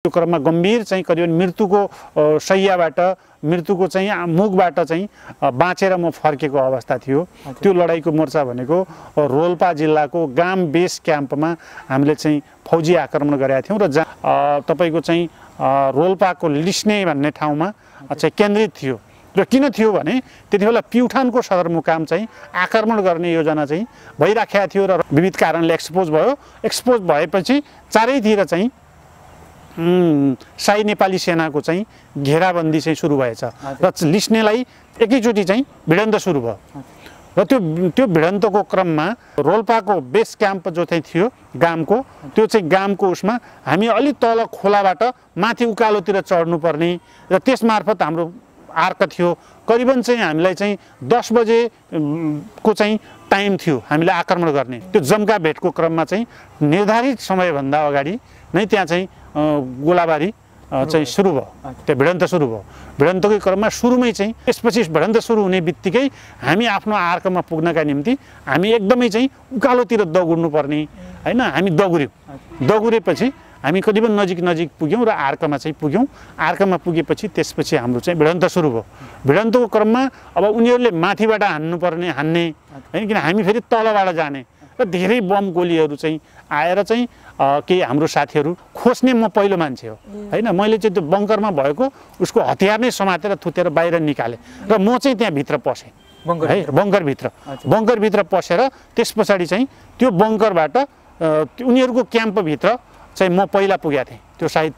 त्यो क्रममा गम्भीर चाहिँ करिब मृत्युको शैय्याबाट मृत्युको चाहिँ मुखबाट चाहिँ बाँचेर म फर्केको अवस्था थियो। त्यो लडाईँको मोर्चा भनेको रोल्पा जिल्लाको गाम बेस क्याम्पमा हामीले चाहिँ फौजी आक्रमण गरेका थियौँ र जहाँ तपाईँको चाहिँ रोल्पाको लिस्ने भन्ने ठाउँमा चाहिँ केन्द्रित थियो। र किन थियो भने त्यति बेला प्युठानको सदरमुकाम चाहिँ आक्रमण गर्ने योजना चाहिँ भइराखेको थियो र विविध कारणले एक्सपोज भयो। एक्सपोज भएपछि चारैतिर चाहिँ शाही नेपाली सेनाको चाहिँ घेराबन्दी चाहिँ सुरु भएछ र लिस्नेलाई एकैचोटि चाहिँ भिडन्त सुरु भयो। र त्यो भिडन्तको क्रममा रोल्पाको बेस क्याम्प जो चाहिँ थियो गामको, त्यो चाहिँ गामको उसमा हामी अलि तल खोलाबाट माथि उकालोतिर चढ्नुपर्ने र त्यसमार्फत हाम्रो आर्क थियो। करिबन चाहिँ हामीलाई चाहिँ 10 बजे को चाहिँ टाइम थियो हामीले आक्रमण गर्ने। त्यो जम्का भेटको क्रममा चाहिँ निर्धारित समयभन्दा अगाडि नै त्यहाँ चाहिँ गोलाबारी चाहिँ सुरु भयो। त्यो भिडन्त सुरु भयो। भिडन्तकै क्रममा सुरुमै चाहिँ त्यसपछि भिडन्त सुरु हुने बित्तिकै हामी आफ्नो आर्कमा पुग्नका निम्ति हामी एकदमै चाहिँ उकालोतिर दगुर्नु पर्ने हैन। हामी दगुरेपछि हामी करिबन नजिक पुग्यौँ र आर्कमा चाहिँ पुग्यौँ। आर्कमा पुगेपछि त्यसपछि हाम्रो चाहिँ भिडन्त सुरु भयो। भिडन्तको क्रममा अब उनीहरूले माथिबाट हान्ने हैन, किन हामी फेरि तलबाट जाने र धेरै बम गोलीहरू चाहिँ आएर चाहिँ केही हाम्रो साथीहरू खोज्ने म पहिलो मान्छे हो हैन। मैले चाहिँ त्यो बङ्करमा भएको उसको हतियार नै समातेर थुतेर बाहिर निकालेँ र म चाहिँ त्यहाँ भित्र पसेँ है। बङ्करभित्र पसेर त्यस पछाडि चाहिँ त्यो बङ्करबाट उनीहरूको क्याम्पभित्र चाहिँ म पहिला पुगेको थिएँ। त्यो सायद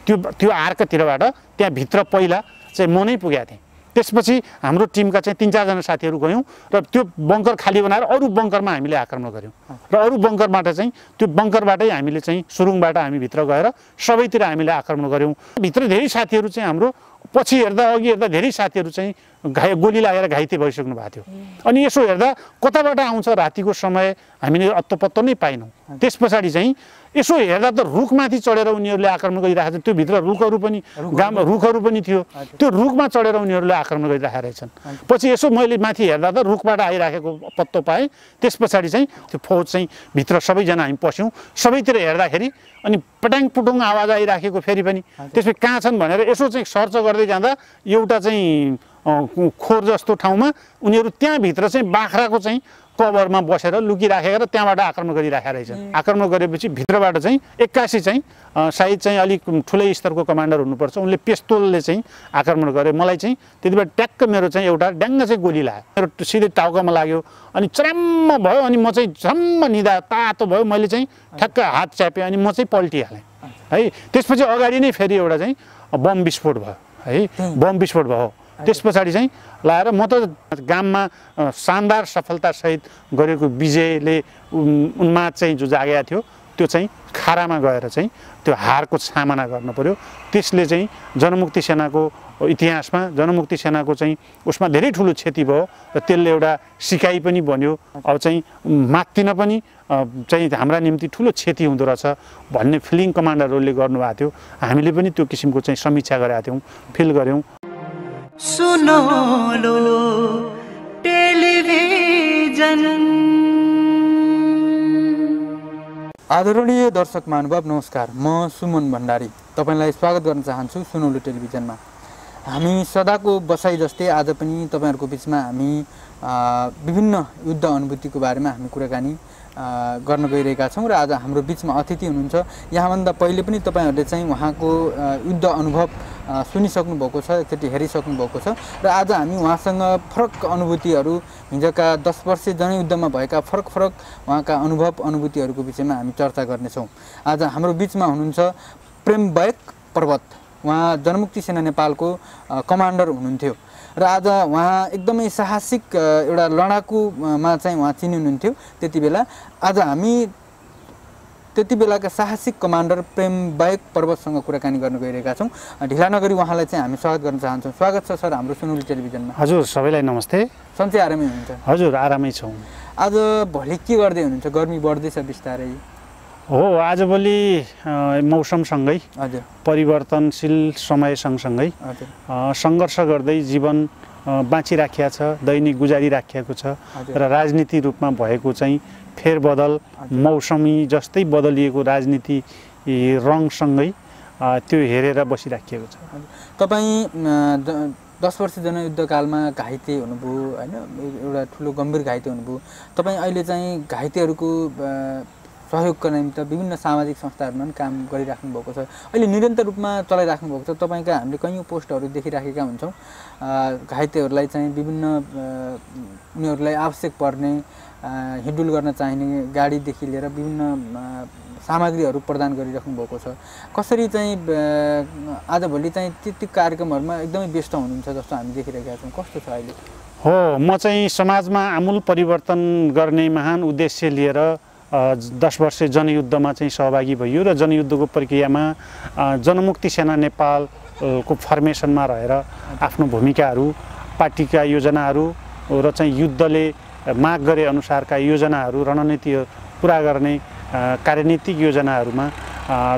त्यो आर्कतिरबाट त्यहाँ भित्र पहिला चाहिँ म नै पुगेको थिएँ। त्यसपछि हाम्रो टिमका चाहिँ 3-4 जना साथीहरू गयौँ र त्यो बङ्कर खाली बनाएर अरू बङ्करमा हामीले आक्रमण गऱ्यौँ र अरू बङ्करबाट चाहिँ त्यो बङ्करबाटै हामीले चाहिँ सुरुङबाट हामी भित्र गएर सबैतिर हामीले आक्रमण गऱ्यौँ। भित्र धेरै साथीहरू चाहिँ हाम्रो पछि अघि हेर्दा धेरै साथीहरू चाहिँ गोली लागेर घाइते भइसक्नु भएको थियो। अनि यसो हेर्दा कताबाट आउँछ रातिको समय हामीले अत्तो नै पाइनौँ। त्यस पछाडि चाहिँ यसो हेर्दा त रुखमाथि चढेर उनीहरूले आक्रमण गरिरहेको छ। त्यो भित्र रुखहरू पनि थियो। त्यो रुखमा चढेर उनीहरूले आक्रमण गरिरहेका रहेछन्। पछि यसो मैले माथि हेर्दा त रुखबाट आइराखेको पत्तो पाएँ। त्यस पछाडि चाहिँ त्यो फौज चाहिँ भित्र सबैजना हामी पस्यौँ। सबैतिर हेर्दाखेरि अनि पटाङ पुटुङ आवाज आइराखेको फेरि पनि। त्यसपछि कहाँ छन् भनेर यसो चाहिँ सर्च गर्दै जाँदा एउटा चाहिँ खोर जस्तो ठाउँमा उनीहरू त्यहाँभित्र चाहिँ बाख्राको चाहिँ कभरमा बसेर लुकिराखेर त्यहाँबाट आक्रमण गरिराखेका रहेछन्। आक्रमण गरेपछि भित्रबाट चाहिँ 81 चाहिँ सायद चाहिँ अलिक ठुलै स्तरको कमान्डर हुनुपर्छ, उनले पिस्तोलले चाहिँ आक्रमण गरे। मलाई चाहिँ त्यति बेला ट्याक्क मेरो चाहिँ एउटा ड्याङ्ग चाहिँ गोली लाग्यो। मेरो सिधै टाउकोमा लाग्यो अनि चरम्म भयो। अनि म चाहिँ झम्म निदा तातो भयो। मैले चाहिँ ठ्याक्क हात च्यापेँ अनि म चाहिँ पल्टिहालेँ है। त्यसपछि अगाडि नै फेरि एउटा चाहिँ बम विस्फोट भयो है। बम विस्फोट भयो। त्यस पछाडि चाहिँ लाएर म त गाममा शानदार सफलतासहित गरेको विजयले उन्माद चाहिँ जो जागेको थियो त्यो चाहिँ खारामा गएर चाहिँ त्यो हारको सामना गर्न पर्यो। त्यसले चाहिँ जनमुक्ति सेनाको इतिहासमा जनमुक्ति सेनाको चाहिँ उसमा धेरै ठुलो क्षति भयो र त्यसले एउटा सिकाइ पनि बन्यो। अब चाहिँ मात्तिन पनि चाहिँ हाम्रा निम्ति ठुलो क्षति हुँदो रहेछ भन्ने फिलिङ कमान्डरहरूले गर्नुभएको थियो। हामीले पनि त्यो किसिमको चाहिँ समीक्षा गरेका थियौँ, फिल गऱ्यौँ। सुनौलो टेलिभिजन। आदरणीय दर्शक महानुभाव नमस्कार, म सुमन भण्डारी तपाईलाई स्वागत गर्न चाहन्छु सुनौलो टेलिभिजनमा। हामी सदाको बसाइ जस्तै आज पनि तपाईहरुको बीचमा हामी विभिन्न युद्ध अनुभूतिको बारेमा हामी कुराकानी गर्न गइरहेका छौं र आज हाम्रो बीचमा अतिथि हुनुहुन्छ। यहाँभन्दा पहिले पनि तपाईहरुले चाहिँ उहाँको युद्ध अनुभव सुनिसक्नु भएको छ, एकचोटि हेरिसक्नु भएको छ र आज हामी उहाँसँग फरक अनुभूतिहरू हिजोका 10 वर्ष जनयुद्धमा भएका फरक उहाँका अनुभूतिहरूको विषयमा हामी चर्चा गर्नेछौँ। आज हाम्रो बीचमा हुनुहुन्छ प्रेमबैक पर्वत। उहाँ जनमुक्ति सेना नेपालको कमान्डर हुनुहुन्थ्यो र आज उहाँ एकदमै साहसिक एउटा लडाकुमा चाहिँ उहाँ चिनिनुहुन्थ्यो त्यति बेला। आज हामी त्यति बेलाका साहसिक कमान्डर प्रेमबैक पर्वतसँग कुराकानी गर्न गइरहेका छौँ। ढिला नगरी उहाँलाई चाहिँ हामी स्वागत गर्न चाहन्छौँ। स्वागत छ सर हाम्रो सुनौलो टेलिभिजनमा। हजुर सबैलाई नमस्ते। सन्चै आरामै हुनुहुन्छ? हजुर आरामै छौँ। आज भोलि के गर्दै हुनुहुन्छ? गर्मी बढ्दैछ बिस्तारै। हो, आजभोलि मौसमसँगै हजुर परिवर्तनशील समय सँगसँगै सङ्घर्ष गर्दै जीवन बाँचिराखेको छ, दैनिक गुजारिराखेको छ र राजनीति रूपमा भएको चाहिँ फेरबदल मौसमी जस्तै बदलिएको राजनीति रङसँगै त्यो हेरेर बसिराखिएको छ। तपाईँ 10 वर्ष जनयुद्धकालमा घाइते हुनुभयो होइन, एउटा ठुलो गम्भीर घाइते हुनुभयो। तपाईँ अहिले चाहिँ घाइतेहरूको सहयोगका निमित्त विभिन्न सामाजिक संस्थाहरूमा पनि काम गरिराख्नु भएको छ, अहिले निरन्तर रूपमा चलाइराख्नु भएको छ। तपाईँका हामीले कैयौँ पोस्टहरू देखिराखेका हुन्छौँ। घाइतेहरूलाई चाहिँ विभिन्न उनीहरूलाई आवश्यक पर्ने हिँडडुल गर्न चाहिने गाडीदेखि लिएर विभिन्न सामग्रीहरू प्रदान गरिराख्नु भएको छ। कसरी चाहिँ आजभोलि चाहिँ ती कार्यक्रमहरूमा एकदमै व्यस्त हुनुहुन्छ जस्तो हामी देखिरहेका छौँ, कस्तो छ अहिले? हो, म चाहिँ समाजमा आमूल परिवर्तन गर्ने महान उद्देश्य लिएर 10 वर्ष जनयुद्धमा चाहिँ सहभागी भइयो र जनयुद्धको प्रक्रियामा जनमुक्ति सेना नेपालको फर्मेसनमा रहेर आफ्नो भूमिकाहरू, पार्टीका योजनाहरू र चाहिँ युद्धले माग गरे अनुसारका योजनाहरू, रणनीति पुरा गर्ने कार्यनीतिक योजनाहरूमा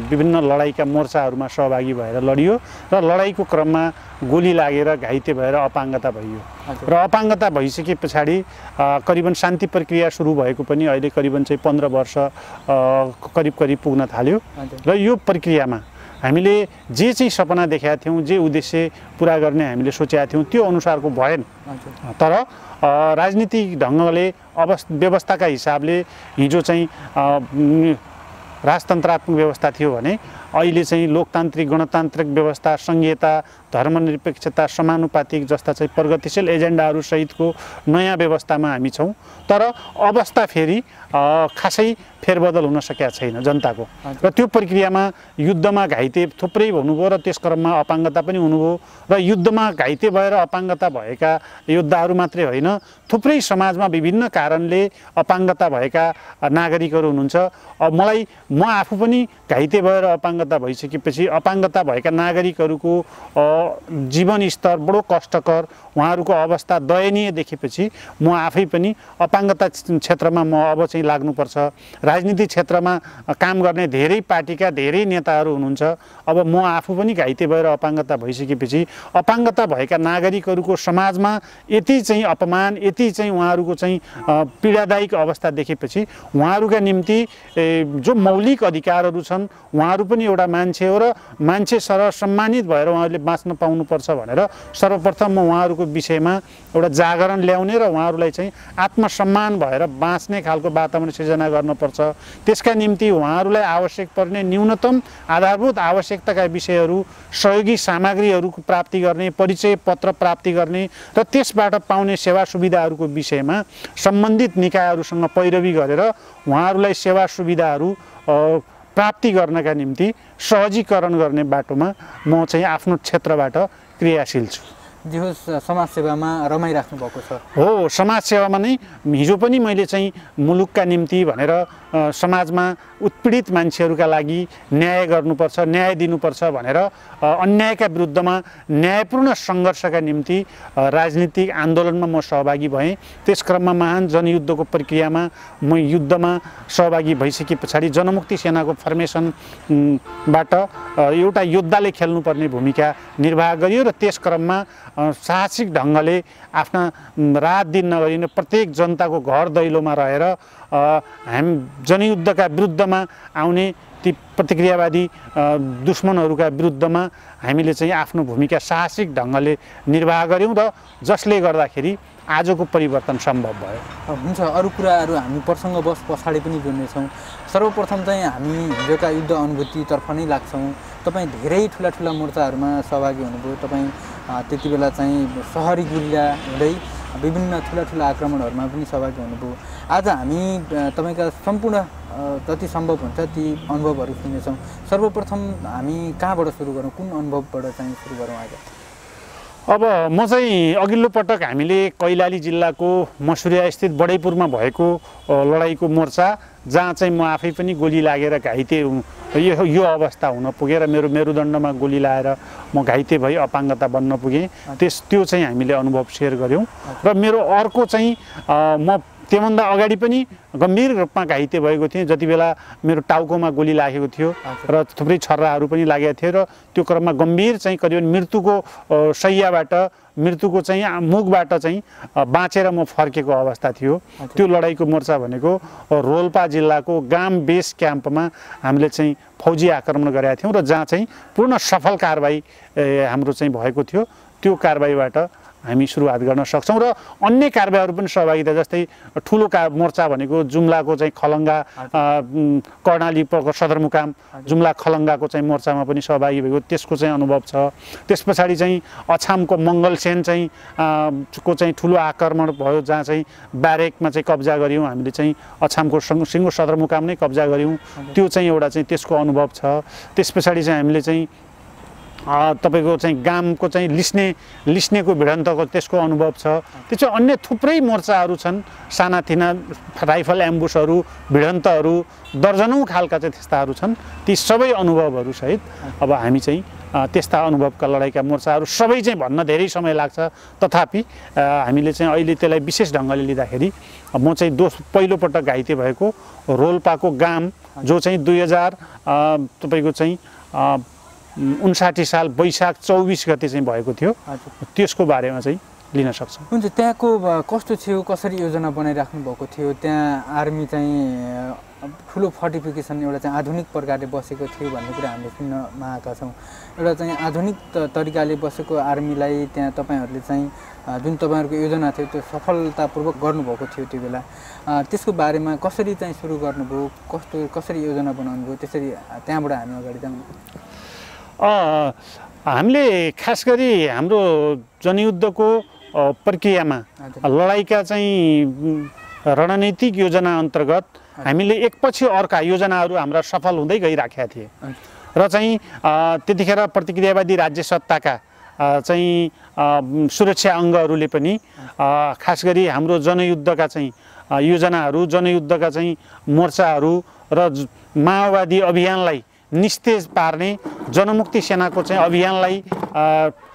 विभिन्न लडाइँका मोर्चाहरूमा सहभागी भएर लडियो र लडाइँको क्रममा गोली लागेर घाइते भएर अपाङ्गता भइयो र अपाङ्गता भइसके पछाडि करिबन शान्ति प्रक्रिया सुरु भएको पनि अहिले करिबन चाहिँ 15 वर्ष करिब पुग्न थाल्यो र यो प्रक्रियामा हामीले जे चाहिँ सपना देखेका थियौँ, जे उद्देश्य पुरा गर्ने हामीले सोचेका थियौँ त्यो अनुसारको भएन। तर राजनीतिक ढङ्गले व्यवस्थाका हिसाबले हिजो चाहिँ राजतन्त्रात्मक व्यवस्था थियो भने अहिले चाहिँ लोकतान्त्रिक गणतान्त्रिक व्यवस्था, संघीयता, धर्मनिरपेक्षता, समानुपातिक जस्ता चाहिँ प्रगतिशील एजेन्डाहरू सहितको नयाँ व्यवस्थामा हामी छौँ। तर अवस्था फेरि खासै फेरबदल हुन सकेका छैन जनताको र त्यो प्रक्रियामा युद्धमा घाइते थुप्रै हुनुभयो र त्यस क्रममा अपाङ्गता पनि हुनुभयो र युद्धमा घाइते भएर अपाङ्गता भएका योद्धाहरू मात्रै होइन, थुप्रै समाजमा विभिन्न कारणले अपाङ्गता भएका नागरिकहरू हुनुहुन्छ। म आफू पनि घाइते भएर अपाङ्गता भइसकेपछि अपाङ्गता भएका नागरिकहरूको जीवन स्तर बडो कष्टकर, उहाँहरूको अवस्था दयनीय देखेपछि म आफै पनि अपाङ्गता क्षेत्रमा म अब चाहिँ लाग्नुपर्छ। राजनीति क्षेत्रमा काम गर्ने धेरै पार्टीका धेरै नेताहरू हुनुहुन्छ। अब म आफू पनि घाइते भएर अपाङ्गता भइसकेपछि अपाङ्गता भएका नागरिकहरूको समाजमा यति चाहिँ अपमान, यति चाहिँ उहाँहरूको चाहिँ पीडादायक अवस्था देखेपछि उहाँहरूका निम्ति जो मौलिक अधिकारहरू छन्, उहाँहरू पनि एउटा मान्छे हो र मान्छे सरह सम्मानित भएर उहाँहरूले बाँच्न पाउनुपर्छ भनेर सर्वप्रथम म उहाँहरूको विषयमा एउटा जागरण ल्याउने र उहाँहरूलाई चाहिँ आत्मसम्मान भएर बाँच्ने खालको वातावरण सिर्जना गर्नुपर्छ। त्यसका निम्ति उहाँहरूलाई आवश्यक पर्ने न्यूनतम आधारभूत आवश्यकताका विषयहरू, सहयोगी सामग्रीहरूको प्राप्ति गर्ने, परिचय पत्र प्राप्ति गर्ने र त्यसबाट पाउने सेवा सुविधाहरूको विषयमा सम्बन्धित निकायहरूसँग पैरवी गरेर उहाँहरूलाई सेवा सुविधाहरू प्राप्ति गर्नका निम्ति सहजीकरण गर्ने बाटोमा म चाहिँ आफ्नो क्षेत्रबाट क्रियाशील छु। जे होस्, समाजसेवामा रमाइराख्नु भएको छ। हो, समाजसेवामा नै हिजो पनि मैले चाहिँ मुलुकका निम्ति भनेर समाजमा उत्पीडित मान्छेहरूका लागि न्याय गर्नुपर्छ, न्याय दिनुपर्छ भनेर अन्यायका विरुद्धमा न्यायपूर्ण सङ्घर्षका निम्ति राजनीतिक आन्दोलनमा म सहभागी भएँ। त्यस क्रममा महान जनयुद्धको प्रक्रियामा म युद्धमा सहभागी भइसके पछाडि जनमुक्ति सेनाको फर्मेसनबाट एउटा योद्धाले खेल्नुपर्ने भूमिका निर्वाह गरियो र त्यस क्रममा साहसिक ढङ्गले आफ्ना रात दिन नगरिने प्रत्येक जनताको घर दैलोमा रहेर हामी जनयुद्धका विरुद्धमा आउने ती प्रतिक्रियावादी दुश्मनहरूका विरुद्धमा हामीले चाहिँ आफ्नो भूमिका साहसिक ढङ्गले निर्वाह गऱ्यौँ र जसले गर्दाखेरि आजको परिवर्तन सम्भव भयो। हुन्छ, अरू कुराहरू हामी प्रसङ्गवश पछाडि पनि जोड्नेछौँ। सर्वप्रथम चाहिँ हामी हिजोका युद्ध अनुभूतितर्फ नै लाग्छौँ। तपाईँ धेरै ठुला मोर्चाहरूमा सहभागी हुनुभयो। तपाईँ त्यति बेला चाहिँ सहरी गुलिया हुँदै विभिन्न ठुला आक्रमणहरूमा पनि सहभागी हुनुभयो। आज हामी तपाईँका सम्पूर्ण जति सम्भव हुन्छ ती अनुभवहरू सुन्नेछौँ। सर्वप्रथम हामी कहाँबाट सुरु गरौँ, कुन अनुभवबाट चाहिँ सुरु गरौँ आज? अब म चाहिँ अघिल्लो पटक हामीले कैलाली जिल्लाको मसुरिया स्थित बडैपुरमा भएको लडाइँको मोर्चा, जहाँ चाहिँ म आफै पनि गोली लागेर घाइते यो अवस्था हुन पुगेर मेरो मेरुदण्डमा गोली लागेर म घाइते भई अपाङ्गता बन्न पुगेँ। त्यो चाहिँ हामीले अनुभव सेयर गऱ्यौँ। र मेरो अर्को चाहिँ म त्योभन्दा अगाडि पनि गम्भीर रूपमा घाइते भएको थिएँ। जति बेला मेरो टाउकोमा गोली लागेको थियो र थुप्रै छर्राहरू पनि लागेको थियो र त्यो क्रममा गम्भीर चाहिँ करिब मृत्युको शैय्याबाट मृत्युको चाहिँ मुखबाट चाहिँ बाँचेर म फर्केको अवस्था थियो। त्यो लडाइँको मोर्चा भनेको रोल्पा जिल्लाको गाम बेस क्याम्पमा हामीले चाहिँ फौजी आक्रमण गरेका थियौँ र जहाँ चाहिँ पूर्ण सफल कारबाही हाम्रो चाहिँ भएको थियो। त्यो कारबाहीबाट हामी सुरुवात गर्न सक्छौँ र अन्य कारबाहीहरू पनि सहभागिता, जस्तै ठुलो मोर्चा भनेको जुम्लाको चाहिँ खलङ्गा कर्णाली सदरमुकाम जुम्ला खलङ्गाको चाहिँ मोर्चामा पनि सहभागी भएको, त्यसको चाहिँ अनुभव छ। त्यस पछाडि चाहिँ अछामको मङ्गलसेन चाहिँ को चाहिँ ठुलो आक्रमण भयो, जहाँ चाहिँ ब्यारेकमा चाहिँ कब्जा गऱ्यौँ हामीले, चाहिँ अछामको सिङ्गो सदरमुकाम नै कब्जा गऱ्यौँ। त्यो चाहिँ एउटा चाहिँ त्यसको अनुभव छ। त्यस पछाडि चाहिँ हामीले चाहिँ तपाईको चाहिँ गामको चाहिँ लिस्नेको भिडन्तको त्यसको अनुभव छ। त्यो चाहिँ अन्य थुप्रै मोर्चाहरू छन्, सानातिना राइफल एम्बुसहरू, भिडन्तहरू, दर्जनौँ खालका चाहिँ त्यस्ताहरू छन्। ती सबै अनुभवहरू सहित अब हामी चाहिँ त्यस्ता अनुभवका लडाइँका मोर्चाहरू सबै चाहिँ भन्न धेरै समय लाग्छ। तथापि हामीले चाहिँ अहिले त्यसलाई विशेष ढङ्गले लिँदाखेरि म चाहिँ पहिलोपटक घाइते भएको रोल्पाको गाम, जो चाहिँ 2000 तपाईँको चाहिँ 59 साल वैशाख 24 गते चाहिँ भएको थियो, त्यसको बारेमा चाहिँ लिन सक्छौँ। हुन्छ, त्यहाँको कस्तो थियो, कसरी योजना बनाइराख्नु भएको थियो? त्यहाँ आर्मी चाहिँ ठुलो फोर्टिफिकेसन एउटा चाहिँ आधुनिक प्रकारले बसेको थियो भन्ने कुरा हामीले सुन्नमा आएका छौँ। एउटा चाहिँ आधुनिक तरिकाले बसेको आर्मीलाई त्यहाँ तपाईँहरूले चाहिँ जुन तपाईँहरूको योजना थियो त्यो सफलतापूर्वक गर्नुभएको थियो त्यो बेला, त्यसको बारेमा कसरी चाहिँ सुरु गर्नुभयो, कसरी योजना बनाउनु भयो, त्यसरी त्यहाँबाट हामी अगाडि जाउँ। हामीले खास गरी हाम्रो जनयुद्धको प्रक्रियामा लडाइँका चाहिँ रणनीतिक योजना अन्तर्गत हामीले एकपछि अर्का योजनाहरू हाम्रा सफल हुँदै गइराखेका थिए र चाहिँ त्यतिखेर प्रतिक्रियावादी राज्य सत्ताका चाहिँ सुरक्षा अङ्गहरूले पनि खास गरी हाम्रो जनयुद्धका चाहिँ योजनाहरू, जनयुद्धका चाहिँ मोर्चाहरू र माओवादी अभियानलाई निस्तेज पार्ने, जनमुक्ति सेनाको चाहिँ अभियानलाई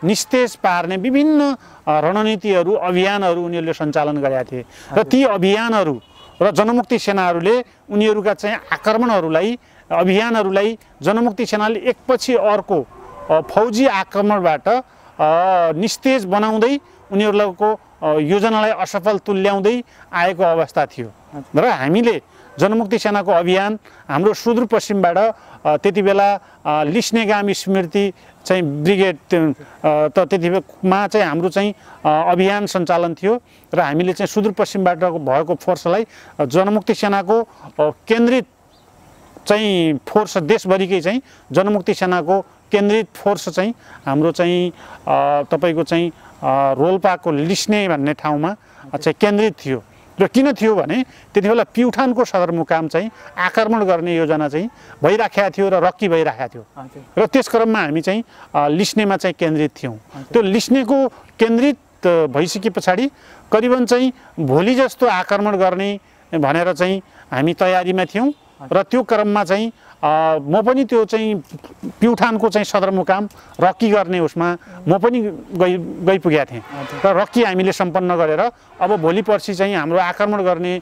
निस्तेज पार्ने विभिन्न रणनीतिहरू, अभियानहरू उनीहरूले सञ्चालन गरेका थिए र ती अभियानहरू र जनमुक्ति सेनाहरूले उनीहरूका चाहिँ आक्रमणहरूलाई, अभियानहरूलाई जनमुक्ति सेनाले एकपछि अर्को फौजी आक्रमणबाट निस्तेज बनाउँदै उनीहरूको योजनालाई असफल तुल्याउँदै आएको अवस्था थियो र हामीले जनमुक्ति सेनाको अभियान हाम्रो सुदूरपश्चिमबाट त्यति बेला लिस्नेगाम स्मृति चाहिँ ब्रिगेड त त्यतिमा चाहिँ हाम्रो चाहिँ अभियान सञ्चालन थियो र हामीले चाहिँ सुदूरपश्चिमबाट भएको फोर्सलाई जनमुक्ति सेनाको केन्द्रित चाहिँ फोर्स, देशभरिकै चाहिँ जनमुक्ति सेनाको केन्द्रित फोर्स चाहिँ हाम्रो चाहिँ तपाईँको चाहिँ रोल्पाको लिस्ने भन्ने ठाउँमा चाहिँ केन्द्रित थियो। र किन थियो भने त्यति बेला प्युठानको सदरमुकाम चाहिँ आक्रमण गर्ने योजना चाहिँ भइराखेको थियो र रक्की भइराखेको थियो र त्यस क्रममा हामी चाहिँ लिस्नेमा चाहिँ केन्द्रित थियौँ। त्यो लिस्नेको केन्द्रित भइसके पछाडि करिबन चाहिँ भोलि जस्तो आक्रमण गर्ने भनेर चाहिँ हामी तयारीमा थियौँ र त्यो क्रममा चाहिँ म पनि त्यो चाहिँ प्युठानको चाहिँ सदरमुकाम रक्की गर्ने उसमा म पनि गइपुगेका थिएँ र रक्की हामीले सम्पन्न गरेर अब भोलि पर्सि चाहिँ हाम्रो आक्रमण गर्ने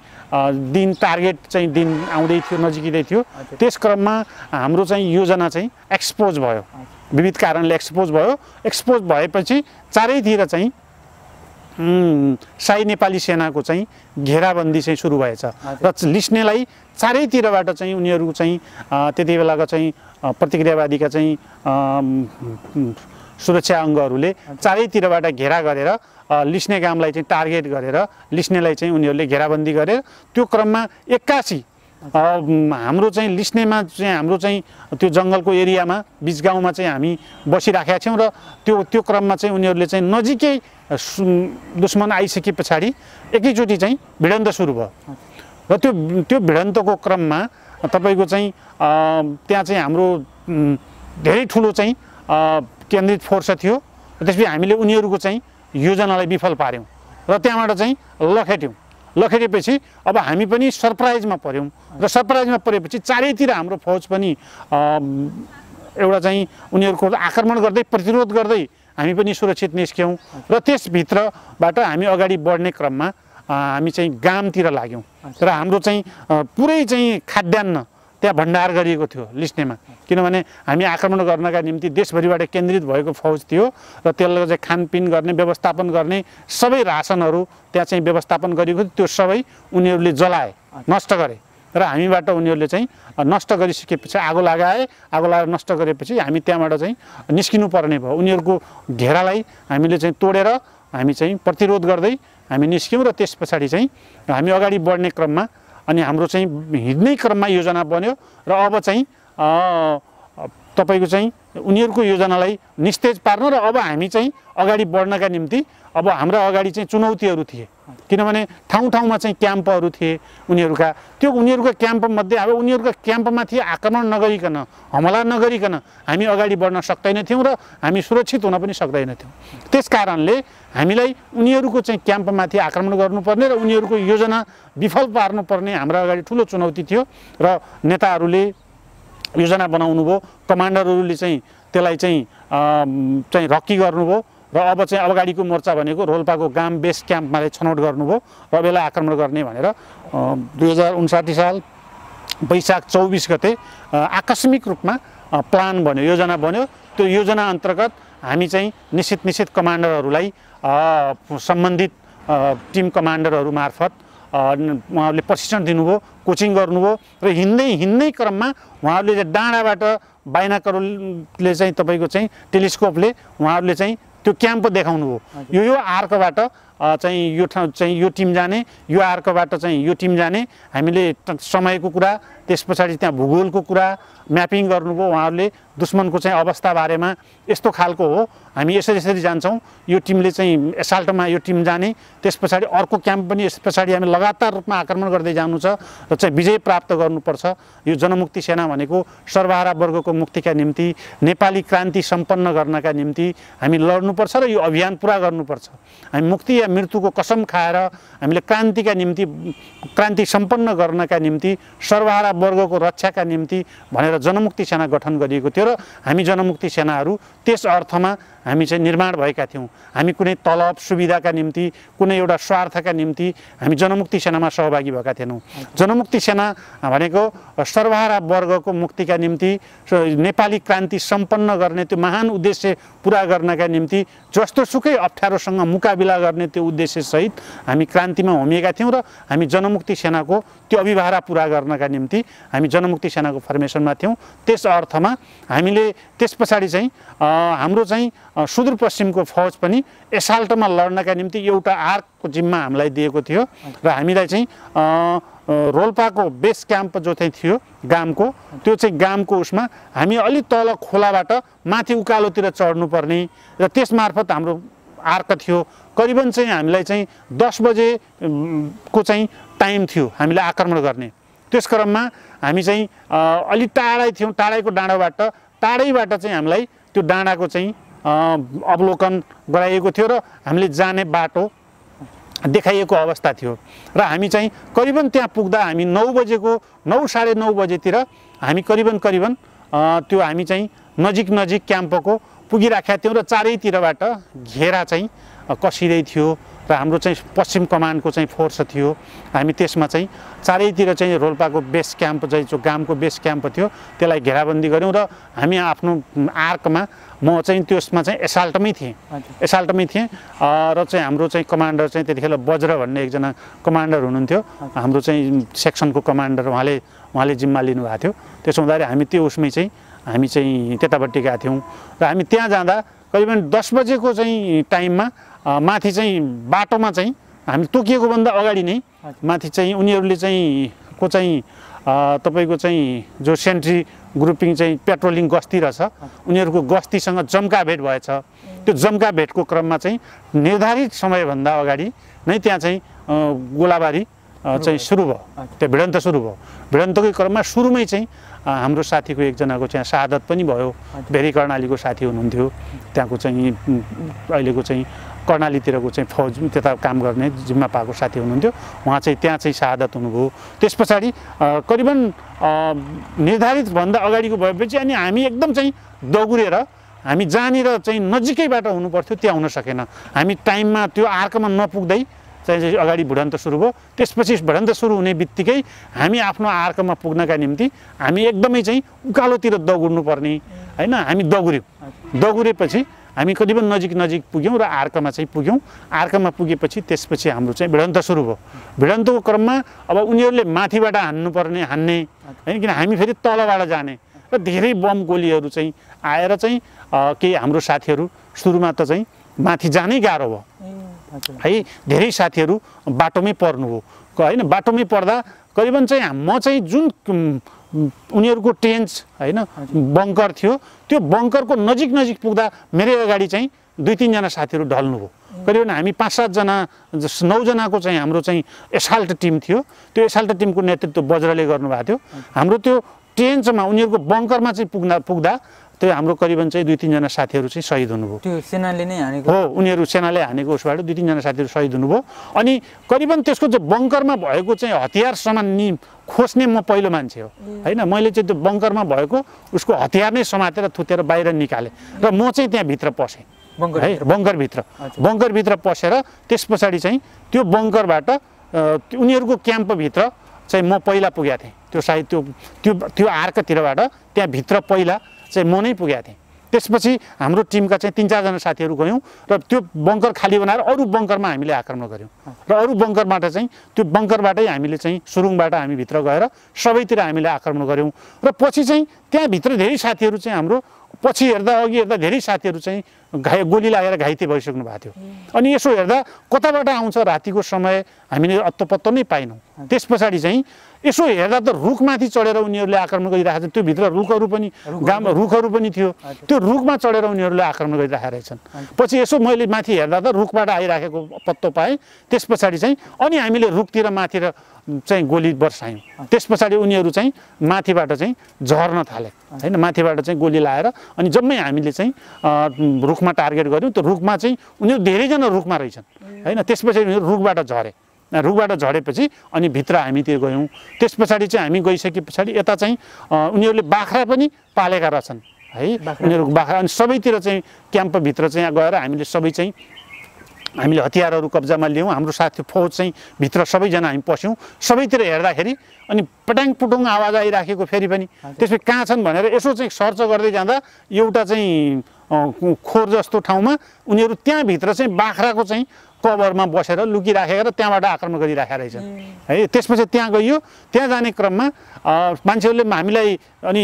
दिन, टार्गेट चाहिँ दिन आउँदै थियो, नजिकै थियो। त्यस क्रममा हाम्रो चाहिँ योजना चाहिँ एक्सपोज भयो, विविध कारणले एक्सपोज भयो। एक्सपोज भएपछि चारैतिर चाहिँ शाही नेपाली सेनाको चाहिँ घेराबन्दी चाहिँ सुरु भएछ र लिस्नेलाई चारैतिरबाट चाहिँ उनीहरू चाहिँ त्यति बेलाका चाहिँ प्रतिक्रियावादीका चाहिँ सुरक्षा अङ्गहरूले चारैतिरबाट घेरा गरेर लिस्नेगामलाई चाहिँ टार्गेट गरेर लिस्नेलाई चाहिँ उनीहरूले घेराबन्दी गरेर त्यो क्रममा 81 हाम्रो चाहिँ लिस्नेमा चाहिँ हाम्रो चाहिँ त्यो जङ्गलको एरियामा बिच गाउँमा चाहिँ हामी बसिराखेका थियौँ र त्यो क्रममा चाहिँ उनीहरूले चाहिँ नजिकै दुश्मन आइसके पछाडि एकैचोटि चाहिँ भिडन्त सुरु भयो र त्यो भिडन्तको क्रममा तपाईँको चाहिँ त्यहाँ चाहिँ हाम्रो धेरै ठुलो चाहिँ केन्द्रित फोर्स थियो। त्यसपछि हामीले उनीहरूको चाहिँ योजनालाई विफल पार्यौँ र त्यहाँबाट चाहिँ लखेटेपछि अब हामी पनि सरप्राइजमा पर्यौँ र सरप्राइजमा परेपछि चारैतिर हाम्रो फौज पनि एउटा चाहिँ उनीहरूको आक्रमण गर्दै प्रतिरोध गर्दै हामी पनि सुरक्षित निस्क्यौँ र त्यसभित्रबाट हामी अगाडि बढ्ने क्रममा हामी चाहिँ गामतिर लाग्यौँ र हाम्रो चाहिँ पुरै चाहिँ खाद्यान्न त्यहाँ भण्डार गरिएको थियो लिस्नेमा किनभने हामी आक्रमण गर्नका निम्ति देशभरिबाट केन्द्रित भएको फौज थियो र त्यसलाई चाहिँ खानपिन गर्ने व्यवस्थापन गर्ने सबै रासनहरू त्यहाँ चाहिँ व्यवस्थापन गरिएको थियो त्यो सबै उनीहरूले जलाए नष्ट गरे र हामीबाट उनीहरूले चाहिँ नष्ट गरिसकेपछि आगो लगाएर नष्ट गरेपछि हामी त्यहाँबाट चाहिँ निस्किनु पर्ने भयो उनीहरूको घेरालाई हामीले चाहिँ तोडेर हामी चाहिँ प्रतिरोध गर्दै हामी निस्क्यौँ र त्यस पछाडि चाहिँ हामी अगाडि बढ्ने क्रममा अनि हाम्रो चाहिँ हिँड्ने क्रममा योजना बन्यो र अब चाहिँ तपाईको चाहिँ उनीहरूको योजनालाई निस्तेज पार्न र अब हामी चाहिँ अगाडि बढ्नका निम्ति अब हाम्रा अगाडि चाहिँ चुनौतीहरू थिए किनभने ठाउँ-ठाउँमा चाहिँ क्याम्पहरू थिए उनीहरूका त्यो उनीहरूका क्याम्पमध्ये अब उनीहरूका क्याम्पमाथि आक्रमण नगरिकन हमला नगरिकन हामी अगाडि बढ्न सक्दैनथ्यौँ र हामी सुरक्षित हुन पनि सक्दैनथ्यौँ त्यस कारणले हामीलाई उनीहरूको चाहिँ क्याम्पमाथि आक्रमण गर्नुपर्ने र उनीहरूको योजना विफल पार्नुपर्ने हाम्रो अगाडि ठुलो चुनौती थियो र नेताहरूले योजना बनाउनु भयो कमान्डरहरूले चाहिँ त्यसलाई चाहिँ रक्की गर्नुभयो र अब चाहिँ अगाडिको मोर्चा भनेको रोल्पाको गाम बेस क्याम्पमा छनौट गर्नुभयो र बेला आक्रमण गर्ने भनेर 2059 साल वैशाख 24 गते आकस्मिक रूपमा प्लान बन्यो योजना बन्यो त्यो योजना अन्तर्गत हामी चाहिँ निश्चित कमान्डरहरूलाई सम्बन्धित टिम कमान्डरहरू मार्फत उहाँहरूले प्रशिक्षण दिनुभयो कोचिङ गर्नुभयो र हिँड्नै क्रममा उहाँहरूले चाहिँ डाँडाबाट बाइनाकुलरले चाहिँ तपाईँको चाहिँ टेलिस्कोपले उहाँहरूले चाहिँ त्यो क्याम्प देखाउनु भयो यो आर्कबाट चाहिँ यो ठाउँ चाहिँ यो टिम जाने यो आर्कबाट चाहिँ यो टिम जाने हामीले समयको कुरा त्यस पछाडि त्यहाँ भूगोलको कुरा म्यापिङ गर्नुभयो उहाँहरूले दुश्मनको चाहिँ अवस्था बारेमा यस्तो खालको हो हामी यसरी जान्छौँ यो टिमले चाहिँ एसाल्टमा यो टिम जाने त्यस पछाडि अर्को क्याम्प पनि यस पछाडि हामी लगातार रूपमा आक्रमण गर्दै जानु छ र चाहिँ विजय प्राप्त गर्नुपर्छ यो जनमुक्ति सेना भनेको सर्वहारा वर्गको मुक्तिका निम्ति नेपाली क्रान्ति सम्पन्न गर्नका निम्ति हामी लड्नुपर्छ र यो अभियान पुरा गर्नुपर्छ हामी मुक्ति या मृत्युको कसम खाएर हामीले क्रान्तिका निम्ति क्रान्ति सम्पन्न गर्नका निम्ति सर्वहारा वर्गको रक्षाका निम्ति भनेर जनमुक्ति सेना गठन गरिएको थियो र हामी जनमुक्ति सेनाहरू त्यस अर्थमा हामी चाहिँ निर्माण भएका थियौँ हामी कुनै तलब सुविधाका निम्ति कुनै एउटा स्वार्थका निम्ति हामी जनमुक्ति सेनामा सहभागी भएका थिएनौँ जनमुक्ति सेना भनेको सर्वहारा वर्गको मुक्तिका निम्ति नेपाली क्रान्ति सम्पन्न गर्ने त्यो महान उद्देश्य पुरा गर्नका निम्ति जस्तोसुकै अप्ठ्यारोसँग मुकाबिला गर्ने त्यो उद्देश्यसहित हामी क्रान्तिमा होमिएका थियौँ र हामी जनमुक्ति सेनाको त्यो अभिभारा पुरा गर्नका निम्ति हामी जनमुक्ति सेनाको फर्मेसनमा थियौँ त्यस अर्थमा हामीले त्यस पछाडि चाहिँ हाम्रो चाहिँ सुदूरपश्चिमको फौज पनि एसाल्टमा लड्नका निम्ति एउटा आर्कको जिम्मा हामीलाई दिएको थियो र हामीलाई चाहिँ रोल्पाको बेस क्याम्प जो चाहिँ थियो गामको त्यो चाहिँ गामको उसमा हामी अलि तल खोलाबाट माथि उकालोतिर चढ्नुपर्ने र त्यसमार्फत हाम्रो आर्क थियो करिबन चाहिँ हामीलाई चाहिँ 10 बजे को चाहिँ टाइम थियो हामीले आक्रमण गर्ने त्यस क्रममा हामी चाहिँ अलि टाढै थियौँ टाढैको टाढैबाट चाहिँ हामीलाई त्यो डाँडाको चाहिँ अवलोकन गराइएको थियो र हामीले जाने बाटो देखाइएको अवस्था थियो र हामी चाहिँ करिबन त्यहाँ पुग्दा हामी 9:30 बजेतिर हामी करिबन त्यो हामी चाहिँ नजिक क्याम्पको पुगिराखेका थियौँ र चारैतिरबाट घेरा चाहिँ कसिँदै थियो र हाम्रो चाहिँ पश्चिम कमान्डको चाहिँ फोर्स थियो हामी त्यसमा चाहिँ चारैतिर चाहिँ रोल्पाको बेस क्याम्प चाहिँ जो गामको बेस क्याम्प थियो त्यसलाई घेराबन्दी गऱ्यौँ र हामी आफ्नो आर्कमा म चाहिँ त्यसमा चाहिँ एसाल्टमै थिएँ र चाहिँ हाम्रो चाहिँ कमान्डर चाहिँ त्यतिखेर वज्र भन्ने एकजना कमान्डर हुनुहुन्थ्यो हाम्रो चाहिँ सेक्सनको कमान्डर उहाँले जिम्मा लिनुभएको थियो त्यसो हुँदाखेरि हामी त्यो उसमै चाहिँ हामी चाहिँ त्यतापट्टि गएका थियौँ र हामी त्यहाँ जाँदा करिबन 10 बजेको चाहिँ टाइममा माथि चाहिँ बाटोमा चाहिँ हामी तोकिएको भन्दा अगाडि नै माथि चाहिँ उनीहरूले चाहिँ तपाईँको चाहिँ जो सेन्ट्री ग्रुपिङ चाहिँ पेट्रोलिङ गस्ती रहेछ उनीहरूको गस्तीसँग जम्का भेट भएछ त्यो जम्का भेटको क्रममा चाहिँ निर्धारित समयभन्दा अगाडि नै त्यहाँ चाहिँ गोलाबारी चाहिँ सुरु भयो त्यो भिडन्त सुरु भयो भिडन्तकै क्रममा सुरुमै चाहिँ हाम्रो साथीको एकजनाको चाहिँ शहादत पनि भयो भेरी कर्णालीको साथी हुनुहुन्थ्यो त्यहाँको चाहिँ अहिलेको चाहिँ कर्णालीतिरको चाहिँ फौज त्यता काम गर्ने जिम्मा पाएको साथी हुनुहुन्थ्यो उहाँ चाहिँ त्यहाँ चाहिँ शहादत हुनुभयो त्यस पछाडि करिबन निर्धारित भन्दा अगाडिको भएपछि अनि हामी एकदम चाहिँ दगुरेर हामी जहाँनिर चाहिँ नजिकैबाट हुनुपर्थ्यो त्यहाँ हुन सकेन हामी टाइममा त्यो आर्कमा नपुग्दै चाहिँ अगाडि भिडन्त सुरु भयो। त्यसपछि भिडन्त सुरु हुने बित्तिकै हामी आफ्नो आर्कमा पुग्नका निम्ति हामी एकदमै चाहिँ उकालोतिर दगुर्नु पर्ने हैन। हामी दगुरेपछि हामी कतिपय नजिक पुग्यौँ र आर्कमा चाहिँ पुग्यौँ। आर्कमा पुगेपछि त्यसपछि हाम्रो चाहिँ भिडन्त सुरु भयो। भिडन्तको क्रममा अब उनीहरूले माथिबाट हान्ने हैन, किन हामी फेरि तलबाट जाने र धेरै बम गोलीहरू चाहिँ आएर चाहिँ केही हाम्रो साथीहरू सुरुमा त चाहिँ माथि जानै गाह्रो भयो है। धेरै साथीहरू बाटोमै पर्नुभयो हैन। बाटोमै पर्दा करिबन चाहिँ म चाहिँ जुन उनीहरूको टेन्च हैन बङ्कर थियो, त्यो बङ्करको नजिक पुग्दा मेरै अगाडि चाहिँ 2-3 जना साथीहरू ढल्नुभयो। करिबन हामी 5-7 जना 9 जनाको चाहिँ हाम्रो चाहिँ एसाल्ट टिम थियो। त्यो एसाल्ट टिमको नेतृत्व वज्रले गर्नुभएको थियो। हाम्रो त्यो टेन्चमा उनीहरूको बङ्करमा चाहिँ पुग्दा त्यो हाम्रो करिबन चाहिँ 2-3 जना साथीहरू चाहिँ शहीद हुनुभयो। त्यो सेनाले नै हानेको हो, उनीहरू सेनाले हानेको उसबाट 2-3 जना साथीहरू शहीद हुनुभयो। अनि करिबन त्यसको चाहिँ बङ्करमा भएको चाहिँ हतियार सामान खोज्ने म पहिलो मान्छे हो हैन। मैले चाहिँ त्यो बङ्करमा भएको उसको हतियार नै समातेर थुतेर बाहिर निकालेँ र म चाहिँ त्यहाँ भित्र पसेँ है। बङ्करभित्र पसेर त्यस पछाडि चाहिँ त्यो बङ्करबाट उनीहरूको क्याम्पभित्र चाहिँ म पहिला पुगेको थिएँ। त्यो सायद त्यो आर्कतिरबाट त्यहाँ भित्र पहिला चाहिँ म नै पुगेको थिएँ। त्यसपछि हाम्रो टिमका चाहिँ 3-4 जना साथीहरू गयौँ र त्यो बङ्कर खाली बनाएर अरू बङ्करमा हामीले आक्रमण गऱ्यौँ र अरू बङ्करबाट चाहिँ त्यो बङ्करबाटै हामीले चाहिँ सुरुङबाट हामी भित्र गएर सबैतिर हामीले आक्रमण गऱ्यौँ र पछि चाहिँ त्यहाँभित्र धेरै साथीहरू चाहिँ हाम्रो पछि अघि हेर्दा धेरै साथीहरू चाहिँ गोली लागेर घाइते भइसक्नु भएको थियो। अनि यसो हेर्दा कताबाट आउँछ रातिको समय हामीले अत्तो नै पाइनौँ। त्यस पछाडि चाहिँ यसो हेर्दा त रुखमाथि चढेर उनीहरूले आक्रमण गरिरहेको छ। त्यो भित्र रुखहरू पनि थियो। त्यो रुखमा चढेर उनीहरूले आक्रमण गरिरहेका रहेछन्। पछि यसो मैले माथि हेर्दा त रुखबाट आइराखेको पत्तो पाएँ। त्यस पछाडि चाहिँ अनि हामीले रुखतिर माथिर चाहिँ गोली बर्सायौँ। त्यस पछाडि उनीहरू चाहिँ माथिबाट चाहिँ झर्न थाले हैन। माथिबाट चाहिँ गोली लाएर अनि जम्मै हामीले चाहिँ रुखमा टार्गेट गऱ्यौँ। त्यो रुखमा चाहिँ उनीहरू धेरैजना रुखमा रहेछन् हैन। त्यसपछि उनीहरू रुखबाट झरेपछि अनि भित्र हामीतिर गयौँ। त्यस पछाडि चाहिँ हामी गइसके पछाडि यता चाहिँ उनीहरूले बाख्रा पनि पालेका रहेछन् है। उनीहरू बाख्रा अनि सबैतिर चाहिँ क्याम्पभित्र चाहिँ गएर हामीले हतियारहरू कब्जामा लियौँ। हाम्रो साथी फौज चाहिँ भित्र सबैजना हामी पस्यौँ। सबैतिर हेर्दाखेरि अनि पटाङ पुटुङ आवाज आइराखेको फेरि पनि। त्यसपछि कहाँ छन् भनेर यसो चाहिँ सर्च गर्दै जाँदा एउटा चाहिँ खोर जस्तो ठाउँमा उनीहरू त्यहाँभित्र चाहिँ बाख्राको चाहिँ कभरमा बसेर लुकिराखेर त्यहाँबाट आक्रमण गरिराखेका रहेछन् है। त्यसपछि त्यहाँ गइयो। त्यहाँ जाने क्रममा मान्छेहरूले हामीलाई अनि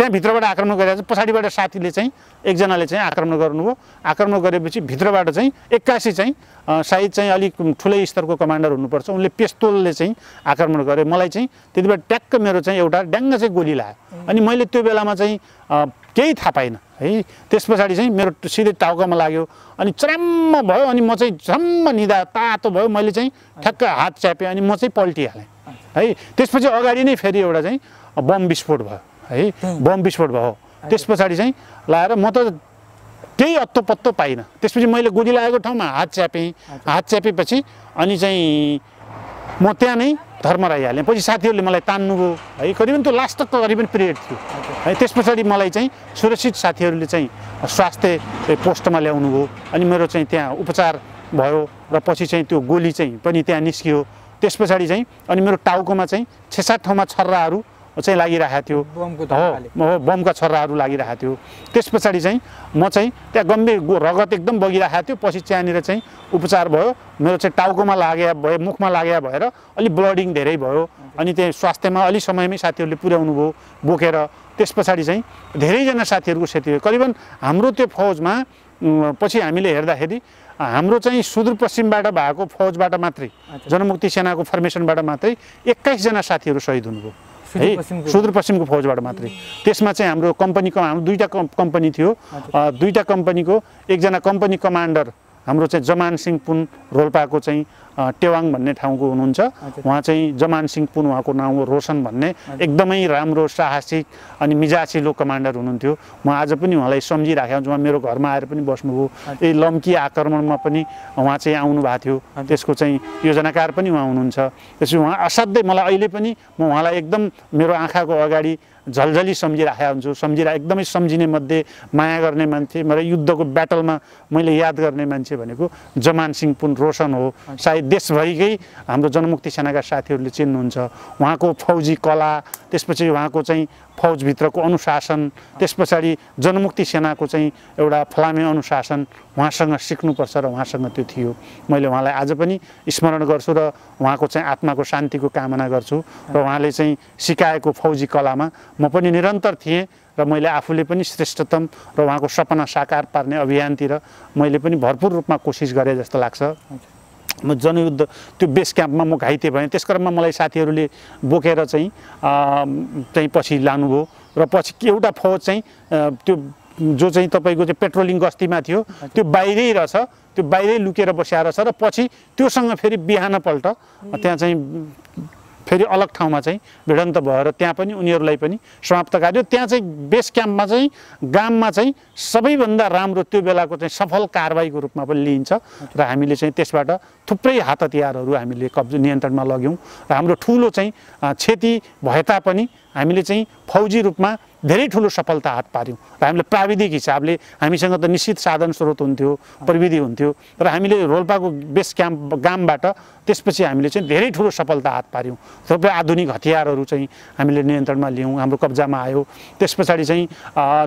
त्यहाँभित्रबाट आक्रमण गरिरहेको छ। पछाडिबाट साथीले चाहिँ एकजनाले चाहिँ आक्रमण गर्नुभयो। आक्रमण गरेपछि भित्रबाट चाहिँ 81 चाहिँ सायद चाहिँ अलिक ठुलै स्तरको कमान्डर हुनुपर्छ, उनले पिस्तोलले चाहिँ आक्रमण गरे। मलाई चाहिँ त्यति बेला ट्याक्क मेरो चाहिँ एउटा ड्याङ्ग चाहिँ गोली लाग्यो। अनि मैले त्यो बेलामा चाहिँ केही थाहा पाइनँ है। त्यस पछाडि चाहिँ मेरो सिधै टाउकोमा लाग्यो अनि चरम्म भयो। अनि म चाहिँ झम्म निदा तातो भयो। मैले चाहिँ ठ्याक्क हात च्यापेँ अनि म चाहिँ पल्टिहालेँ है। त्यसपछि अगाडि नै फेरि एउटा चाहिँ बम विस्फोट भयो है। बम विस्फोट भयो। त्यस पछाडि चाहिँ लाएर म त केही अत्तो पत्तो पाइनँ। त्यसपछि मैले गोली लागेको ठाउँमा हात च्यापेँ। हात च्यापेपछि अनि चाहिँ म त्यहाँ नै धर्मराई हालेँ। पछि साथीहरूले मलाई तान्नुभयो है। करिबन त्यो लास्ट तक करिबन पिरियड थियो है। त्यस पछाडि मलाई चाहिँ सुरक्षित साथीहरूले चाहिँ स्वास्थ्य पोस्टमा ल्याउनु भयो। अनि मेरो चाहिँ त्यहाँ उपचार भयो र पछि चाहिँ त्यो गोली चाहिँ पनि त्यहाँ निस्कियो। त्यस पछाडि चाहिँ अनि मेरो टाउकोमा चाहिँ 6-7 ठाउँमा छर्राहरू चाहिँ लागिरहेको थियो। बमका छर्राहरू लागिरहेको थियो। त्यस पछाडि चाहिँ म चाहिँ त्यहाँ गम्भीर रगत एकदम बगिरहेको थियो। पछि त्यहाँनिर चाहिँ उपचार भयो। मेरो चाहिँ टाउकोमा लाग्यो मुखमा लाग्यो भएर अलिक ब्लडिङ धेरै भयो। अनि त्यहाँ स्वास्थ्यमा अलि समयमै साथीहरूले पुर्याउनु भयो बोकेर। त्यस पछाडि चाहिँ धेरैजना साथीहरूको क्षति भयो। करिबन हाम्रो त्यो फौजमा पछि हामीले हेर्दाखेरि हाम्रो चाहिँ सुदूरपश्चिमबाट भएको फौजबाट मात्रै जनमुक्ति सेनाको फर्मेसनबाट मात्रै 21 जना साथीहरू शहीद हुनुभयो है। सुदूरपश्चिमको फौजबाट मात्रै। त्यसमा चाहिँ हाम्रो हाम्रो 2टा कम्पनी थियो। 2टा कम्पनीको एकजना कम्पनी कमान्डर हाम्रो चाहिँ जमान सिंह पुन रोल्पाको चाहिँ टेवाङ भन्ने ठाउँको हुनुहुन्छ। उहाँ चाहिँ जमान सिंह पुन, उहाँको नाम हो रोशन भन्ने, एकदमै राम्रो साहसिक अनि मिजासिलो कमान्डर हुनुहुन्थ्यो। म आज पनि उहाँलाई सम्झिराखेको छु। उहाँ मेरो घरमा आएर पनि बस्नुभयो। यही लम्की आक्रमणमा पनि उहाँ चाहिँ आउनु भएको थियो। त्यसको चाहिँ योजनाकार पनि उहाँ हुनुहुन्छ। त्यसपछि उहाँ असाध्यै मलाई अहिले पनि म उहाँलाई एकदम मेरो आँखाको अगाडि झलझली सम्झिराखेको हुन्छु, एकदमै सम्झिने मध्ये माया गर्ने मान्छे, मेरो युद्धको ब्याटलमा मैले याद गर्ने मान्छे भनेको जमान सिंह पुन रोशन हो। सायद देशभरिकै हाम्रो जनमुक्ति सेनाका साथीहरूले चिन्नुहुन्छ। उहाँको फौजी कला, त्यसपछि उहाँको चाहिँ फौजभित्रको अनुशासन, त्यस पछाडि जनमुक्ति सेनाको चाहिँ एउटा फलामे अनुशासन उहाँसँग सिक्नुपर्छ र उहाँसँग त्यो थियो। मैले उहाँलाई आज पनि स्मरण गर्छु र उहाँको चाहिँ आत्माको शान्तिको कामना गर्छु र उहाँले चाहिँ सिकाएको फौजी कलामा म पनि निरन्तर थिएँ र मैले आफूले पनि श्रेष्ठतम र उहाँको सपना साकार पार्ने अभियानतिर मैले पनि भरपुर रूपमा कोसिस गरेँ जस्तो लाग्छ। म जनयुद्ध त्यो बेस क्याम्पमा म घाइते भएँ। त्यस क्रममा मलाई साथीहरूले बोकेर चाहिँ पछि लानुभयो र पछि एउटा फौज चाहिँ त्यो जो चाहिँ तपाईँको चाहिँ पेट्रोलिङ गस्तीमा थियो त्यो बाहिरै रहेछ, त्यो बाहिरै लुकेर बसिया रहेछ र पछि त्योसँग फेरि बिहानपल्ट त्यहाँ चाहिँ फेरि अलग ठाउँमा चाहिँ भिडन्त भएर त्यहाँ पनि उनीहरूलाई पनि समाप्त गर्यो। त्यहाँ चाहिँ बेस क्याम्पमा चाहिँ गाममा चाहिँ सबैभन्दा राम्रो त्यो बेलाको चाहिँ सफल कारबाहीको रूपमा पनि लिइन्छ र हामीले चाहिँ त्यसबाट थुप्रै हात हतियारहरू हामीले नियन्त्रणमा लग्यौँ र हाम्रो ठुलो चाहिँ क्षति भए तापनि हामीले चाहिँ फौजी रूपमा धेरै ठुलो सफलता हात पार्यौँ र हामीले प्राविधिक हिसाबले हामीसँग त निश्चित साधन स्रोत हुन्थ्यो, प्रविधि हुन्थ्यो र हामीले रोल्पाको बेस क्याम्प गामबाट त्यसपछि हामीले चाहिँ धेरै ठुलो सफलता हात पार्यौँ। थुप्रै आधुनिक हतियारहरू चाहिँ हामीले नियन्त्रणमा लियौँ, हाम्रो कब्जामा आयो। त्यस पछाडि चाहिँ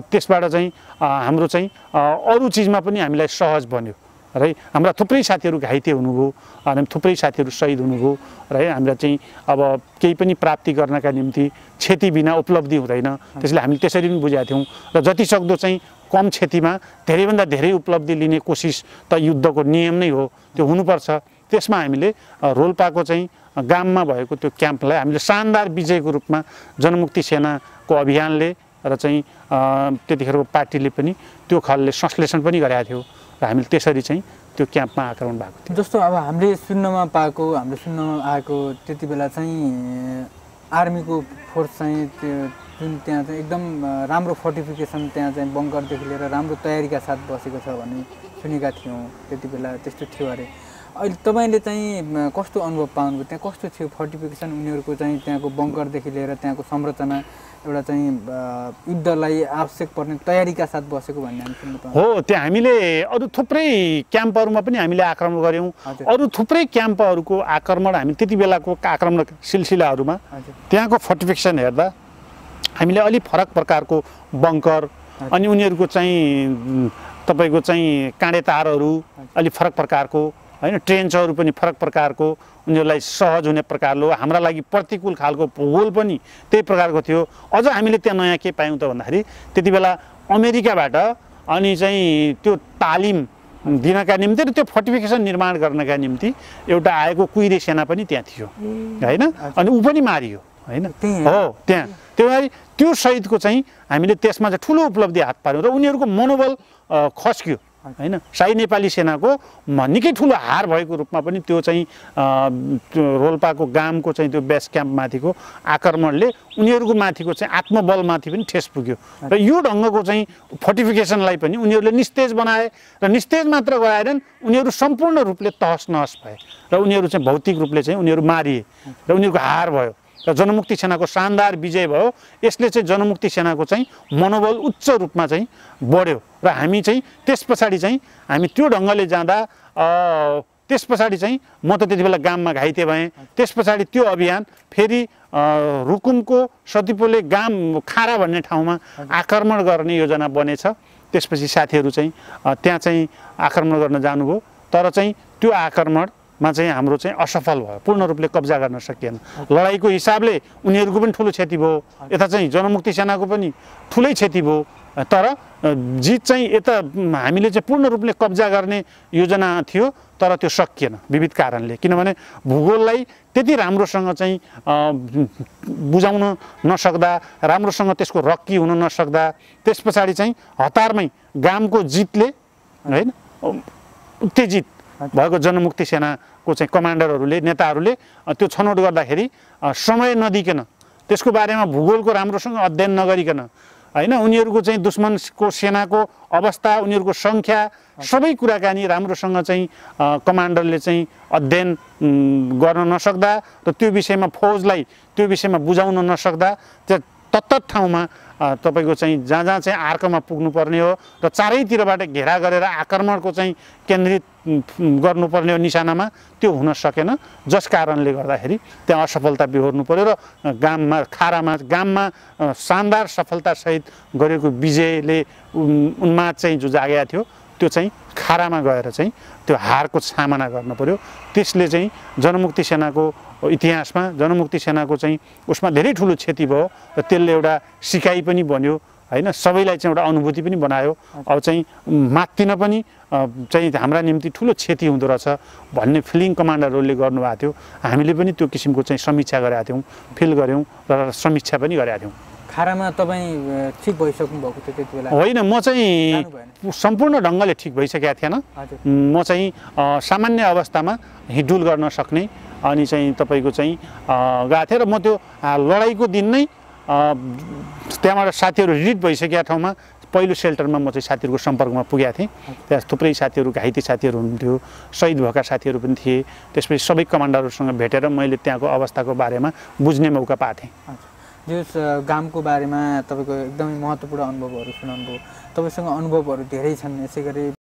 त्यसबाट चाहिँ हाम्रो चाहिँ अरू चिजमा पनि हामीलाई सहज बन्यो र हाम्रा थुप्रै साथीहरू घाइते हुनुभयो अनि थुप्रै साथीहरू शहीद हुनुभयो र हामीलाई चाहिँ अब केही पनि प्राप्ति गर्नका निम्ति क्षति बिना उपलब्धि हुँदैन। त्यसले हामीले त्यसरी पनि बुझेका थियौँ र जति सक्दो चाहिँ कम क्षतिमा धेरैभन्दा धेरै उपलब्धि लिने कोसिस त युद्धको नियम नै हो, त्यो हुनुपर्छ। त्यसमा हामीले रोल्पाको चाहिँ गाममा भएको त्यो क्याम्पलाई हामीले शानदार विजयको रूपमा जनमुक्ति सेनाको अभियानले र चाहिँ त्यतिखेरको पार्टीले पनि त्यो खालले संश्लेषण पनि गरेका थियो र हामीले त्यसरी चाहिँ त्यो क्याम्पमा आक्रमण भएको थियो। जस्तो अब हामीले सुन्नमा आएको त्यति बेला चाहिँ आर्मीको फोर्स चाहिँ त्यो जुन त्यहाँ चाहिँ एकदम राम्रो फोर्टिफिकेसन, त्यहाँ चाहिँ बङ्करदेखि लिएर राम्रो तयारीका साथ बसेको छ भन्ने सुनेका थियौँ। त्यति बेला त्यस्तो थियो अरे। अहिले तपाईँले चाहिँ कस्तो अनुभव पाउनुभयो? त्यहाँ कस्तो थियो फोर्टिफिकेसन उनीहरूको चाहिँ, त्यहाँको बङ्करदेखि लिएर त्यहाँको संरचना एउटा चाहिँ युद्धलाई आवश्यक पर्ने तयारीका साथ बसेको भन्ने हामी सुन्नु पाउँछौँ। हो, त्यहाँ हामीले अरू थुप्रै क्याम्पहरूमा पनि हामीले आक्रमण गऱ्यौँ। अरू थुप्रै क्याम्पहरूको आक्रमण हामी त्यति बेलाको आक्रमण सिलसिलाहरूमा त्यहाँको फोर्टिफिकेसन हेर्दा हामीले अलिक फरक प्रकारको बङ्कर अनि उनीहरूको चाहिँ तपाईँको चाहिँ काँडे तारहरू अलिक फरक प्रकारको होइन, ट्रेन्चहरू पनि फरक प्रकारको, उनीहरूलाई सहज हुने प्रकारको, हाम्रा लागि प्रतिकूल खालको भूगोल पनि त्यही प्रकारको थियो। अझ हामीले त्यहाँ नयाँ के पायौँ त भन्दाखेरि त्यति बेला अमेरिकाबाट अनि चाहिँ त्यो तालिम दिनका निम्ति र त्यो फोर्टिफिकेसन निर्माण गर्नका निम्ति एउटा आएको कुइरे सेना पनि त्यहाँ थियो होइन, अनि ऊ पनि मारियो होइन। हो, त्यहाँ त्यही भएर त्यो सहितको चाहिँ हामीले त्यसमा चाहिँ ठुलो उपलब्धि हात पार्यौँ र उनीहरूको मनोबल खस्क्यो होइन। साई नेपाली सेनाको निकै ठुलो हार भएको रूपमा पनि त्यो चाहिँ रोल्पाको गामको चाहिँ त्यो बेस क्याम्पमाथिको आक्रमणले उनीहरूको माथिको चाहिँ आत्मबलमाथि पनि ठेस पुग्यो र यो ढङ्गको चाहिँ फोर्टिफिकेसनलाई पनि उनीहरूले निस्तेज बनाए र निस्तेज मात्र गराएनन्, उनीहरू सम्पूर्ण रूपले तहस नहस भए र उनीहरू चाहिँ भौतिक रूपले चाहिँ उनीहरू मारिए र उनीहरूको हार भयो र जनमुक्ति सेनाको शानदार विजय भयो। यसले चाहिँ जनमुक्ति सेनाको चाहिँ मनोबल उच्च रूपमा चाहिँ बढ्यो र हामी चाहिँ त्यस पछाडि चाहिँ हामी त्यो ढङ्गले जाँदा त्यस पछाडि चाहिँ म त त्यति बेला गाममा घाइते भएँ। त्यस पछाडि त्यो अभियान फेरि रुकुमको सतिपोले गाम खारा भन्ने ठाउँमा आक्रमण गर्ने योजना बनेछ। त्यसपछि साथीहरू चाहिँ त्यहाँ चाहिँ आक्रमण गर्न जानुभयो, तर चाहिँ त्यो आक्रमणमा चाहिँ हाम्रो चाहिँ असफल भयो, पूर्ण रूपले कब्जा गर्न सकिएन। लडाइँको हिसाबले उनीहरूको पनि ठुलो क्षति भयो, यता चाहिँ जनमुक्ति सेनाको पनि ठुलै क्षति भयो, तर जित चाहिँ यता हामीले चाहिँ पूर्ण रूपले कब्जा गर्ने योजना थियो तर त्यो सकिएन विविध कारणले। किनभने भूगोललाई त्यति राम्रोसँग चाहिँ बुझाउन नसक्दा, राम्रोसँग त्यसको रक्की हुन नसक्दा, त्यस पछाडि चाहिँ हतारमै गामको जितले होइन उत्तेजित भएको जनमुक्ति सेनाको चाहिँ कमान्डरहरूले, नेताहरूले त्यो छनौट गर्दाखेरि समय नदिकन, त्यसको बारेमा भूगोलको राम्रोसँग अध्ययन नगरिकन होइन, उनीहरूको चाहिँ दुश्मनको सेनाको अवस्था, उनीहरूको सङ्ख्या, सबै कुराकानी राम्रोसँग चाहिँ कमान्डरले चाहिँ अध्ययन गर्न नसक्दा र त्यो विषयमा फौजलाई त्यो विषयमा बुझाउन नसक्दा तत्त ठाउँमा तपाईँको चाहिँ जहाँ जहाँ चाहिँ आर्कमा पुग्नुपर्ने हो र चारैतिरबाट घेरा गरेर आक्रमणको चाहिँ केन्द्रित गर्नुपर्ने हो निशानामा, त्यो हुन सकेन। जस कारणले गर्दाखेरि त्यहाँ असफलता बिहोर्नु पर्यो र गाममा शानदार सफलतासहित गरेको विजयले उन्माद चाहिँ जो जागेको थियो त्यो चाहिँ खारामा गएर चाहिँ त्यो हारको सामना गर्नु पर्यो। त्यसले चाहिँ जनमुक्ति सेनाको इतिहासमा जनमुक्ति सेनाको चाहिँ उसमा धेरै ठुलो क्षति भयो र त्यसले एउटा सिकाइ पनि बन्यो हैन, सबैलाई चाहिँ एउटा अनुभूति पनि बनायो। अब चाहिँ मात्तिन पनि चाहिँ हाम्रा निम्ति ठुलो क्षति हुँदो रहेछ भन्ने फिलिङ कमान्डरहरूले गर्नुभएको थियो। हामीले पनि त्यो किसिमको चाहिँ समीक्षा गरेका थियौँ, फिल गऱ्यौँ र समीक्षा पनि गरेका थियौँ। खारामा तपाईँ ठिक भइसक्नु भएको थियो त्यति बेला? होइन, म चाहिँ सम्पूर्ण ढङ्गले ठिक भइसकेका थिएन। म चाहिँ सामान्य अवस्थामा हिँडुल गर्न सक्ने अनि चाहिँ तपाईँको चाहिँ गएको थिएँ र म त्यो लडाइँको दिन नै त्यहाँबाट साथीहरू रिलिज भइसकेका ठाउँमा पहिलो सेल्टरमा म चाहिँ साथीहरूको सम्पर्कमा पुगेको थिएँ। त्यहाँ थुप्रै साथीहरू घाइते साथीहरू हुनुहुन्थ्यो, शहीद भएका साथीहरू पनि थिए। त्यसपछि सबै कमान्डरहरूसँग भेटेर मैले त्यहाँको अवस्थाको बारेमा बुझ्ने मौका पाएको थिएँ। यस गामको बारेमा तपाईँको एकदमै महत्त्वपूर्ण अनुभवहरू सुनाउनुभयो। तपाईँसँग अनुभवहरू धेरै छन्, यसै गरी